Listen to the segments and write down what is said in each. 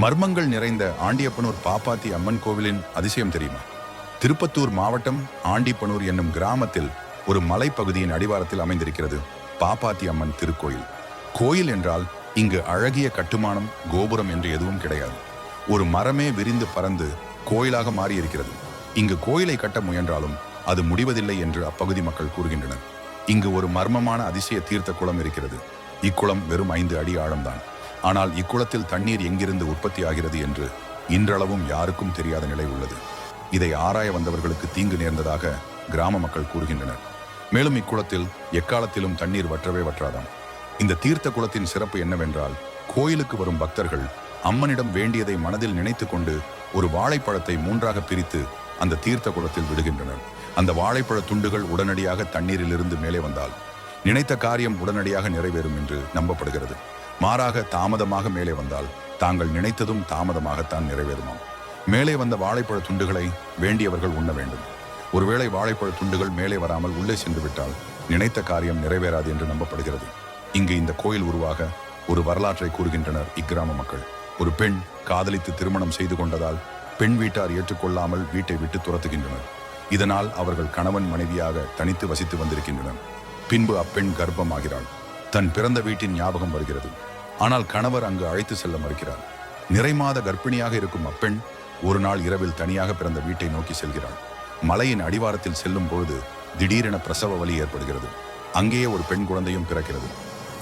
மர்மங்கள் நிறைந்த ஆண்டியப்பனூர் பாப்பாத்தி அம்மன் கோவிலின் அதிசயம் தெரியுமா? திருப்பத்தூர் மாவட்டம் ஆண்டிப்பனூர் என்னும் கிராமத்தில் ஒரு மலைப்பகுதியின் அடிவாரத்தில் அமைந்திருக்கிறது பாப்பாத்தி அம்மன் திருக்கோயில். கோயில் என்றால் இங்கு அழகிய கட்டுமானம், கோபுரம் என்று எதுவும் கிடையாது. ஒரு மரமே விரிந்து பறந்து கோயிலாக மாறியிருக்கிறது. இங்கு கோயிலை கட்ட முயன்றாலும் அது முடிவதில்லை என்று அப்பகுதி மக்கள் கூறுகின்றனர். இங்கு ஒரு மர்மமான அதிசய தீர்த்த குளம் இருக்கிறது. இக்குளம் வெறும் 5 அடி ஆழம்தான். ஆனால் இக்குளத்தில் தண்ணீர் எங்கிருந்து உற்பத்தி ஆகிறது என்று இன்றளவும் யாருக்கும் தெரியாத நிலை உள்ளது. இதை ஆராய வந்தவர்களுக்கு தீங்கு நேர்ந்ததாக கிராம மக்கள் கூறுகின்றனர். மேலும் இக்குளத்தில் எக்காலத்திலும் தண்ணீர் வற்றவே வற்றாதாம். இந்த தீர்த்த குளத்தின் சிறப்பு என்னவென்றால், கோயிலுக்கு வரும் பக்தர்கள் அம்மனிடம் வேண்டியதை மனதில் நினைத்து கொண்டு ஒரு வாழைப்பழத்தை 3ஆக பிரித்து அந்த தீர்த்த குளத்தில் விடுகின்றனர். அந்த வாழைப்பழ துண்டுகள் உடனடியாக தண்ணீரிலிருந்து மேலே வந்தால் நினைத்த காரியம் உடனடியாக நிறைவேறும் என்று நம்பப்படுகிறது. மாறாக தாமதமாக மேலே வந்தால் தாங்கள் நினைத்ததும் தாமதமாகத்தான் நிறைவேறுமாம். மேலே வந்த வாழைப்பழ துண்டுகளை வேண்டியவர்கள் உண்ண வேண்டும். ஒருவேளை வாழைப்பழ துண்டுகள் மேலே வராமல் உள்ளே சென்று விட்டால் நினைத்த காரியம் நிறைவேறாது என்று நம்பப்படுகிறது. இங்கு இந்த கோயில் உருவாக ஒரு வரலாற்றை கூறுகின்றனர் இக்கிராம மக்கள். ஒரு பெண் காதலித்து திருமணம் செய்து கொண்டதால் பெண் வீட்டார் ஏற்றுக்கொள்ளாமல் வீட்டை விட்டு துரத்துகின்றனர். இதனால் அவர்கள் கணவன் மனைவியாக தனித்து வசித்து வந்திருக்கின்றனர். பின்பு அப்பெண் கர்ப்பமாகிறாள். தன் பிறந்த வீட்டின் ஞாபகம் வருகிறது. ஆனால் கணவர் அங்கு அழைத்து செல்ல மறுக்கிறார். நிறைமாத கர்ப்பிணியாக இருக்கும் அப்பெண் ஒரு நாள் இரவில் தனியாக பிறந்த வீட்டை நோக்கி செல்கிறாள். மலையின் அடிவாரத்தில் செல்லும் பொழுது திடீரென பிரசவ வலி ஏற்படுகிறது. அங்கேயே ஒரு பெண் குழந்தையும் பிறக்கிறது.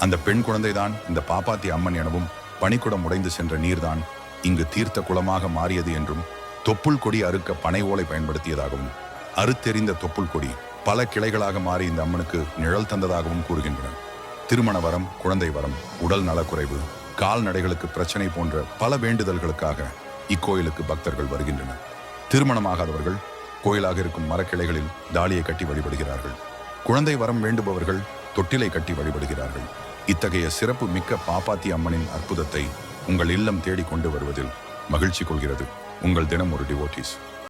அந்த பெண் குழந்தைதான் இந்த பாப்பாத்தி அம்மன் எனவும், பனிக்குடம் உடைந்து சென்ற நீர்தான் இங்கு தீர்த்த குளமாக மாறியது என்றும், தொப்புள் கொடி அறுக்க பனை ஓலை பயன்படுத்தியதாகவும், அறுத்தெறிந்த தொப்புள் கொடி பல கிளைகளாக மாறி இந்த அம்மனுக்கு நிழல் தந்ததாகவும் கூறுகின்றனர். திருமண வரம், குழந்தை வரம், உடல் நலக்குறைவு, கால்நடைகளுக்கு பிரச்சனை போன்ற பல வேண்டுதல்களுக்காக இக்கோயிலுக்கு பக்தர்கள் வருகின்றனர். திருமணமாகாதவர்கள் கோயிலாக இருக்கும் மரக்கிளைகளில் தாலியை கட்டி வழிபடுகிறார்கள். குழந்தை வரம் வேண்டுபவர்கள் தொட்டிலை கட்டி வழிபடுகிறார்கள். இத்தகைய சிறப்பு மிக்க பாப்பாத்தி அம்மனின் அற்புதத்தை உங்கள் இல்லம் தேடி கொண்டு வருவதில் மகிழ்ச்சி கொள்கிறது உங்கள் தினம் ஒரு டிவோட்டீஸ்.